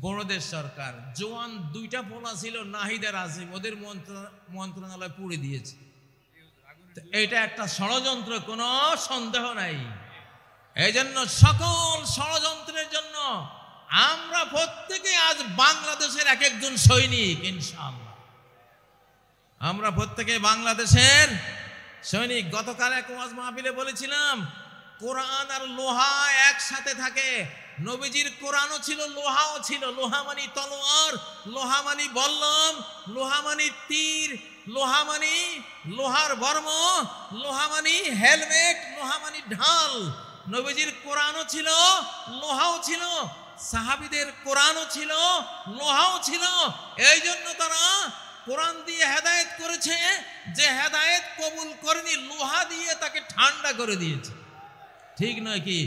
S1: বড়দের সরকার। জোয়ান দুইটা পোলা ছিল, নাহিদ আর আসিম, ওদের মন্ত্রণালয় পুড়ে দিয়েছে। এটা একটা ষড়যন্ত্র, কোনো সন্দেহ নাই। এই জন্য সকল ষড়যন্ত্রের জন্য আমরা প্রত্যেকে আজ বাংলাদেশের এক একজন সৈনিক ইনশাআল্লাহ। আমরা প্রত্যেকে বাংলাদেশের সৈনিক। গতকাল এক ওয়াজ মাহফিলে বলেছিলাম, কোরআন আর লোহা একসাথে থাকে। নবীজির কোরআনও ছিল, লোহাও ছিল। লোহা মানি তলোয়ার, লোহা মানি বল্লম, লোহা মানি তীর, লোহা মানি লোহার বর্ম, লোহা মানি হেলমেট, লোহা মানি ঢাল। নবীজির কোরআনও ছিল, লোহাও ছিল। সাহাবীদের কোরআনও ছিল, লোহাও ছিল। এই জন্য তারা কোরআন দিয়ে হেদায়েত করেছে, যে হেদায়েত কবুল করেনি লোহা দিয়ে তাকে ঠান্ডা করে দিয়েছে, ঠিক নয় কি?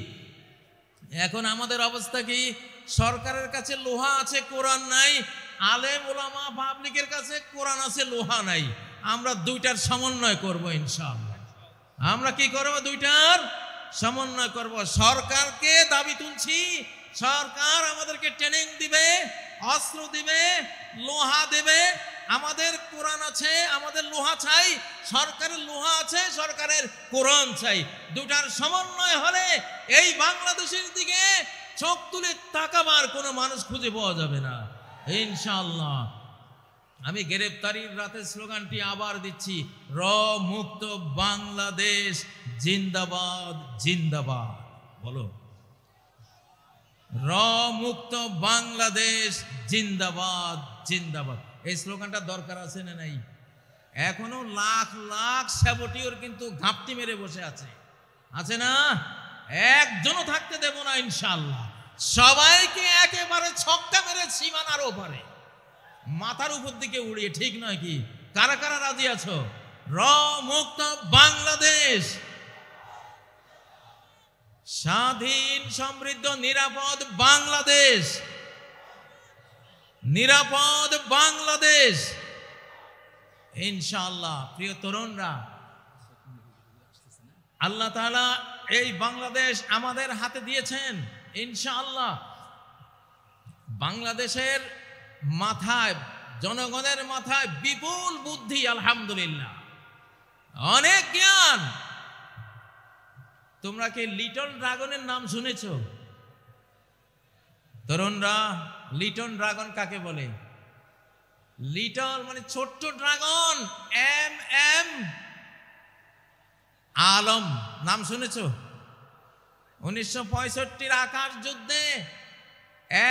S1: এখন আমাদের অবস্থা কি? সরকারের কাছে লোহা আছে, কোরআন নাই। আলেম ওলামা পাবলিকের কাছে কোরআন আছে, লোহা নাই। আমরা দুইটার সমন্বয় করব ইনশাআল্লাহ। আমরা কি করব? দুইটার সমন্বয় করব। সরকারকে দাবি তুলছি, সরকার আমাদেরকে ট্রেনিং দিবে, অস্ত্র দিবে, লোহা দেবে। আমাদের কোরআন আছে, আমাদের লোহা চাই। সরকারের লোহা আছে, সরকারের কোরআন চাই। দুটার সমন্বয় হলে এই বাংলাদেশের দিকে চোখ তুলে তাকাবার কোনো মানুষ খুঁজে পাওয়া যাবে না ইনশাআল্লাহ। আমি গ্রেফতারির রাতে স্লোগানটি আবার দিচ্ছি, র মুক্ত বাংলাদেশ জিন্দাবাদ জিন্দাবাদ। বলো, র মুক্ত বাংলাদেশ জিন্দাবাদ জিন্দাবাদ। এই স্লোগানটা দরকার আছে না নাই? এখনো লাখ লাখ স্যাবটিওর কিন্তু ঘাপটি মেরে বসে আছে না? একজনও থাকতে দেব না ইনশাআল্লাহ। সবাইকে একেবারে ছক্কা মেরে সীমানার ওপারে, মাথার উপর দিকে উড়িয়ে, ঠিক নয় কি? কারা কারা রাজি আছো? র মুক্ত বাংলাদেশ, স্বাধীন সমৃদ্ধ নিরাপদ বাংলাদেশ, নিরাপদ বাংলাদেশ ইনশাআল্লাহ। প্রিয় তরুণরা, আল্লাহ তাআলা এই বাংলাদেশ আমাদের হাতে দিয়েছেন ইনশাআল্লাহ। বাংলাদেশের মাথায়, জনগণের মাথায় বিপুল বুদ্ধি, আলহামদুলিল্লাহ, অনেক জ্ঞান। তোমরা কি লিটল ড্রাগনের নাম শুনেছ? তরুণরা, লিটল ড্রাগন কাকে বলে? লিটল মানে ছোট্ট ড্রাগন, এম এম আলম নাম শুনেছ? 1965 আকাশ যুদ্ধে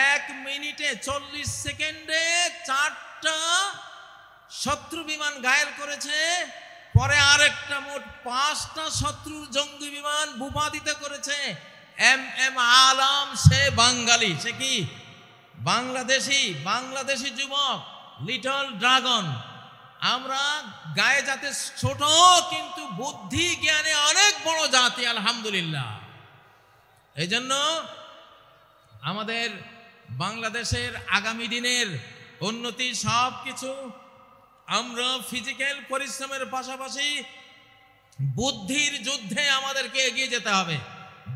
S1: 1 মিনিটে 40 সেকেন্ডে 4টা শত্রু বিমান ঘায়েল করেছে। পরে আরেকটা মোট 5টা শত্রু জঙ্গি বিমান ভূপাতিত করেছে। এম এম আলম, সে বাঙালি, সে কি বাংলাদেশি যুবক, লিটল ড্রাগন। আমরা গায়ে যাতে ছোট, কিন্তু বুদ্ধি জ্ঞানে অনেক বড় জাতি, আলহামদুলিল্লাহ। এই জন্য আমাদের বাংলাদেশের আগামী দিনের উন্নতি সব কিছু আমরা ফিজিক্যাল পরিশ্রমের পাশাপাশি বুদ্ধির যুদ্ধে আমাদেরকে এগিয়ে যেতে হবে,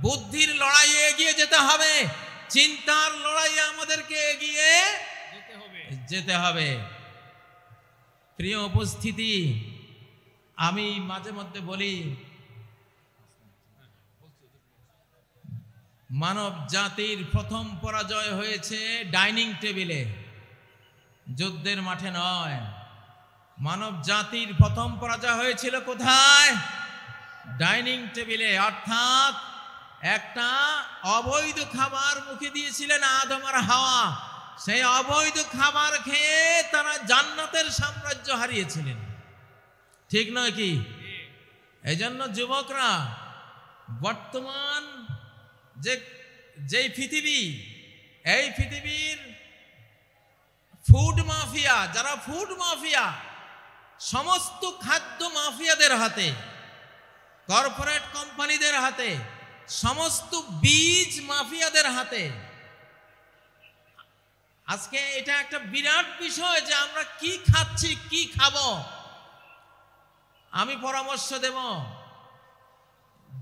S1: বুদ্ধির লড়াইয়ে এগিয়ে যেতে হবে, চিন্তার লড়াইয়ে আমাদেরকে এগিয়ে যেতে হবে। প্রিয় উপস্থিতি, আমি মাঝে মধ্যে বলি, মানব জাতির প্রথম পরাজয় হয়েছে ডাইনিং টেবিলে, যুদ্ধের মাঠে নয়। মানব জাতির প্রথম পরাজয় হয়েছিল কোথায়? ডাইনিং টেবিলে। অর্থাৎ একটা অবৈধ খাবার মুখে দিয়েছিলেন আদম আর হাওয়া, সেই অবৈধ খাবার খেয়ে তারা জান্নাতের সাম্রাজ্য হারিয়েছিলেন, ঠিক নয় কি? এই জন্য যুবকরা, বর্তমান যেই পৃথিবী, এই পৃথিবীর ফুড মাফিয়া, যারা ফুড মাফিয়া, সমস্ত খাদ্য মাফিয়াদের হাতে, কর্পোরেট কোম্পানিদের হাতে, সমস্ত বীজ মাফিয়াদের হাতে। আজকে এটা একটা বিরাট বিষয় যে আমরা কি খাচ্ছি, কি খাবো। আমি পরামর্শ দেব,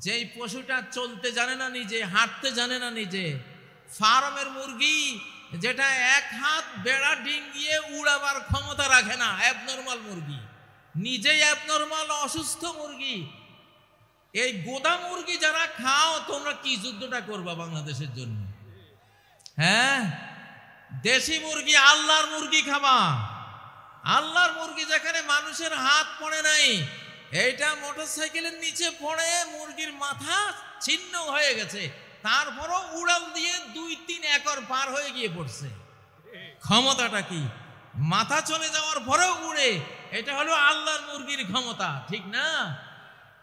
S1: যেই পশুটা চলতে জানে না নিজে, হাঁটতে জানে না নিজে, ফার্মের মুরগি যেটা 1 হাত বেড়া ডিঙ্গিয়ে উড়াবার ক্ষমতা রাখে না, অ্যাবনর্মাল মুরগি, নিজেই অ্যাবনর্মাল অসুস্থ মুরগি, এই গোদা মুরগি যারা খাও, তোমরা কি যুদ্ধটা করবা বাংলাদেশের জন্য? হ্যাঁ, দেশি মুরগি, আল্লাহর মুরগি খাবা। আল্লাহর মুরগি যেখানে মানুষের হাত পড়ে নাই, এইটা মোটরসাইকেলের নিচে পড়ে মুরগির মাথা ছিন্ন হয়ে গেছে, তারপরও উড়াল দিয়ে 2-3 একর পার হয়ে গিয়ে পড়ছে। ক্ষমতাটা কি? মাথা চলে যাওয়ার পরেও উড়ে। এটা হলো আল্লাহর মুরগির ক্ষমতা, ঠিক না?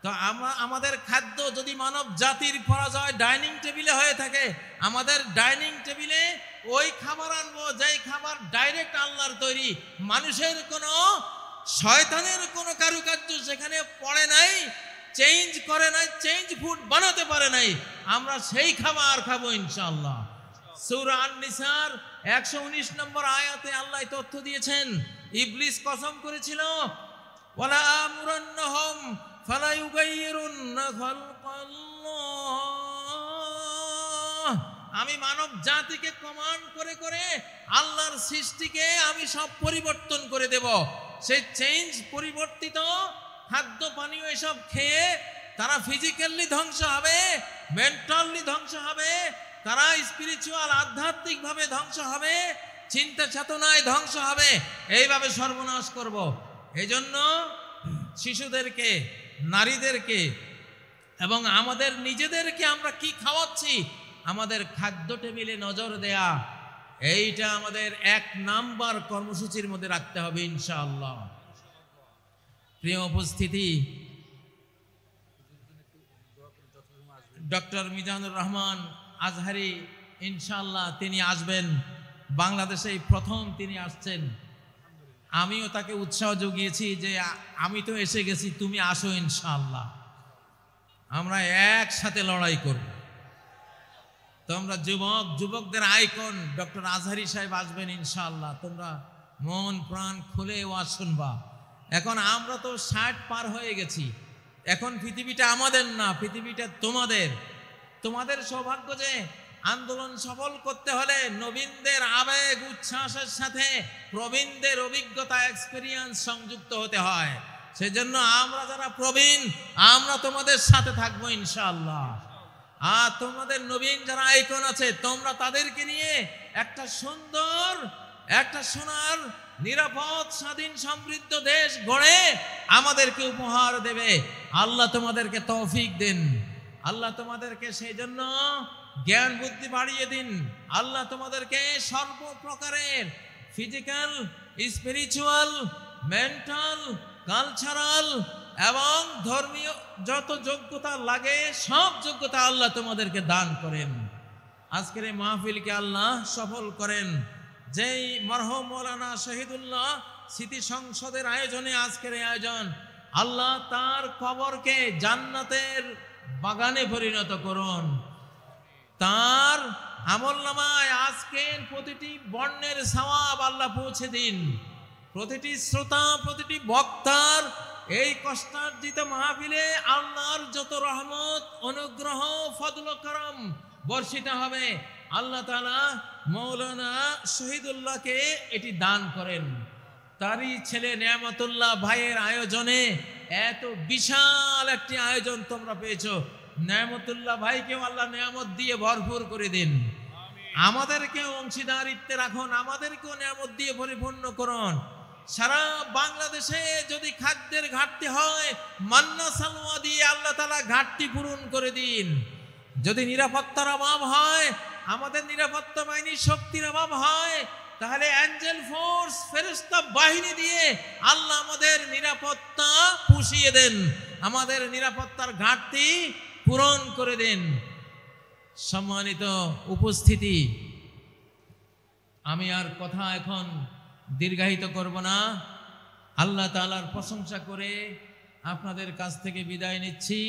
S1: তো আমাদের খাদ্য যদি মানব জাতির পরাজয় ডাইনিং টেবিলে হয়ে থাকে, আমাদের ডাইনিং টেবিলে ওই খাবার আনবো যেই খাবার ডাইরেক্ট আল্লাহর তৈরি, মানুষের কোনো, শয়তানের কোনো কারুকার্য সেখানে পড়ে নাই, চেঞ্জ করে নাই, চেঞ্জ ফুড বানাতে পারে নাই। আমরা সেই খাবার খাবো ইনশাআল্লাহ। সূরা আন-নিসার 119 নম্বর আয়াতে আল্লাহ তথ্য দিয়েছেন, ইবলিস কসম করেছিল, ওয়ালা আমুরান্নাহুম ফালা ইউগাইয়িরুন্না খালকাল্লাহ, আমি মানব জাতিকে কমান্ড করে করে আল্লাহর সৃষ্টিকে আমি সব পরিবর্তন করে দেব। সেই চেঞ্জ, পরিবর্তিত খাদ্য পানীয় এসব খেয়ে তারা ফিজিক্যালি ধ্বংস হবে, মেন্টালি ধ্বংস হবে, তারা স্পিরিচুয়াল, আধ্যাত্মিকভাবে ধ্বংস হবে, চিন্তা চেতনায় ধ্বংস হবে। এইভাবে সর্বনাশ করব। এই জন্য শিশুদেরকে, নারীদেরকে এবং আমাদের নিজেদেরকে আমরা কি খাওয়াচ্ছি, আমাদের খাদ্য টেবিলে নজর দেয়া, এইটা আমাদের 1 নাম্বার কর্মসূচির মধ্যে রাখতে হবে ইনশাআল্লাহ। প্রিয় উপস্থিতি, ডক্টর মিজানুর রহমান আজহারি ইনশাআল্লাহ তিনি আসবেন, বাংলাদেশে প্রথম তিনি আসছেন। আমিও তাকে উৎসাহ জুগিয়েছি যে আমি তো এসে গেছি, তুমি আসো ইনশাআল্লাহ, আমরা একসাথে লড়াই করব। তোমরা যুবকদের আইকন ডক্টর আজহারি সাহেব আসবেন ইনশাআল্লাহ, তোমরা মন প্রাণ খুলে ওয়াজ শুনবা। এখন আমরা তো 60 পার হয়ে গেছি, এখন পৃথিবীটা আমাদের না, পৃথিবীটা তোমাদের। তোমাদের সৌভাগ্য যে আন্দোলন সফল করতে হলে নবীনদের আবেগ উচ্ছ্বাসের সাথে প্রবীণদের অভিজ্ঞতা এক্সপেরিয়েন্স সংযুক্ত হতে হয়। সেজন্য আমরা যারা প্রবীণ আমরা তোমাদের সাথে থাকবো ইনশাআল্লাহ। আর তোমাদের নবীন যারা আইকন আছে তোমরা তাদেরকে নিয়ে একটা সুন্দর, একটা সোনার নিরাপদ স্বাধীন সমৃদ্ধ দেশ গড়ে আমাদেরকে উপহার দেবে। আল্লাহ তোমাদেরকে তৌফিক দিন, আল্লাহ তোমাদেরকে সেই জন্য জ্ঞান বুদ্ধি বাড়িয়ে দিন। আল্লাহ তোমাদেরকে সর্বপ্রকারের ফিজিক্যাল, স্পিরিচুয়াল, মেন্টাল, কালচারাল এবং ধর্মীয় যত যোগ্যতা লাগে সব যোগ্যতা আল্লাহ তোমাদেরকে দান করেন। আজকের এই মাহফিলকে আল্লাহ সফল করেন। যেই মরহুম মৌলানা শহীদুল্লাহ স্মৃতি সংসদের আয়োজনে আজকের এই আয়োজন, আল্লাহ তার কবরকে জান্নাতের বাগানে পরিণত করুন। তার আমলনামায় আজকের প্রতিটি বর্ণের সওয়াব আল্লাহ পৌঁছে দিন। প্রতিটি শ্রোতা, প্রতিটি বক্তার এই কষ্টার্জিত মাহফিলে আল্লাহর যত রহমত, অনুগ্রহ, ফজল ও করম বর্ষিত হবে আল্লাহ তাআলা মৌলানা শহীদুল্লাহকে এটি দান করেন। তারই ছেলে নেয়ামতুল্লাহ ভাইয়ের আয়োজনে এত বিশাল একটি আয়োজন তোমরা পেয়েছো। নেয়ামতুল্লাহ ভাইকেও আল্লাহ নেয়ামত দিয়ে ভরপুর করে দিন, আমাদেরকেও অংশীদারিত্বে রাখুন, আমাদেরকেও নেয়ামত দিয়ে পরিপূর্ণ করুন। সারা বাংলাদেশে যদি খাদ্যের ঘাটতি হয় মান্না সালওয়া দিয়ে আল্লাহ তাআলা ঘাটতি পূরণ করে দিন। যদি নিরাপত্তার অভাব হয়, আমাদের নিরাপত্তা বাহিনীর শক্তির অভাব হয়, তাহলে অ্যাঞ্জেল ফোর্স, ফেরেশতা বাহিনী দিয়ে আল্লাহ আমাদের নিরাপত্তা পুষিয়ে দেন, আমাদের নিরাপত্তার ঘাটতি পূরণ করে দেন। সম্মানিত উপস্থিতি, আমি আর কথা এখন দীর্ঘায়িত করব না। আল্লাহ তাআলার প্রশংসা করে আপনাদের কাছ থেকে বিদায় নিচ্ছি।